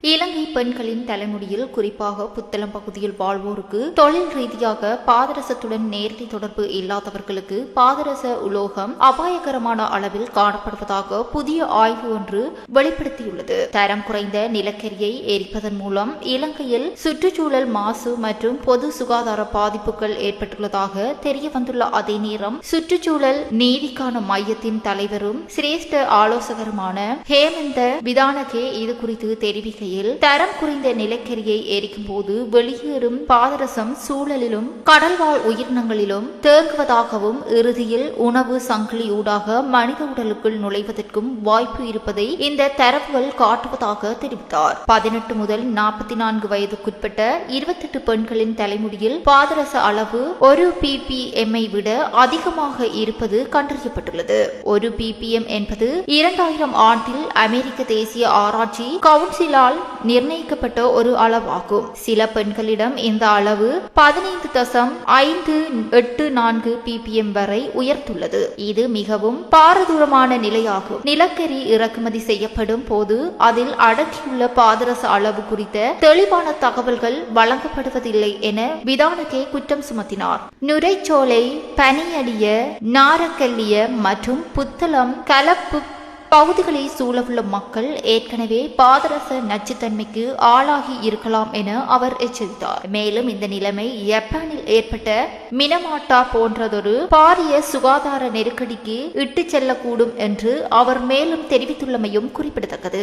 இலங்கை பெண்களின் தலைமுடியில் குறிப்பாக புத்தளம் பகுதியில் வாழ்வோருக்கு தொழில் ரீதியாக பாதரசத்துடன் நேரடி தொடர்பு இல்லாதவர்களுக்கு பாதரச உலோகம் அபாயகரமான அளவில் காணப்படுவதாக புதிய ஆய்வு ஒன்று வெளிப்படுத்தியுள்ளது. தரம் குறைந்த நிலக்கரியை எரிப்பதன் மூலம் இலங்கையில் சுற்றுச்சூழல் மாசு மற்றும் பொது சுகாதார பாதிப்புகள் ஏற்பட்டுள்ளதாக தெரிய வந்துள்ள அதே நேரம் சுற்றுச்சூழல் நீதிக்கான மையத்தின் தலைவரும் சிரேஷ்ட ஆலோசகருமான ஹேமந்த விதானகே இது குறித்து தெரிவிக்க தரம் குறைந்த நிலக்கரியை எரிக்கும் போது வெளியேறும் பாதரசம் சூழலிலும் கடல்வாழ் உயிரினங்களிலும் தேங்குவதாகவும் இறுதியில் உணவு சங்கிலி ஊடாக மனித உடலுக்குள் நுழைவதற்கும் வாய்ப்பு இருப்பதை இந்த தரவுகள் காட்டுவதாக தெரிவித்தார். 18 முதல் 44 வயதுக்குட்பட்ட 28 பெண்களின் தலைமுடியில் பாதரச அளவு 1 ppm விட அதிகமாக இருப்பது கண்டறியப்பட்டுள்ளது. 1 ppm என்பது 2000 ஆண்டில் அமெரிக்க தேசிய ஆராய்ச்சி கவுன்சிலால் நிர்ணயிக்கப்பட்ட ஒரு அளவாகும். சில பெண்களிடம் இந்த அளவு 15.584 ppm வரை உயர்த்துள்ளது. இது மிகவும் பாரதூரமான நிலையாகும். நிலக்கரி இறக்குமதி செய்யப்படும் போது அதில் அடக்கியுள்ள பாதரச அளவு குறித்த தெளிவான தகவல்கள் வழங்கப்படுவதில்லை என விதானகே குற்றம் சுமத்தினார். நுரைச்சோலை, பனியடிய, நாரக்கல்லிய மற்றும் புத்தளம் கலப்பு பகுதிகளை சூழவுள்ள மக்கள் ஏற்கனவே பாதரச நச்சுத்தன்மைக்கு ஆளாகி இருக்கலாம் என அவர் எச்சரித்தார். மேலும் இந்த நிலைமை ஜப்பானில் ஏற்பட்ட மினமாட்டா போன்றதொரு பாரிய சுகாதார நெருக்கடிக்கு இட்டுச் செல்லக்கூடும் என்று அவர் மேலும் தெரிவித்துள்ளமையும் குறிப்பிடத்தக்கது.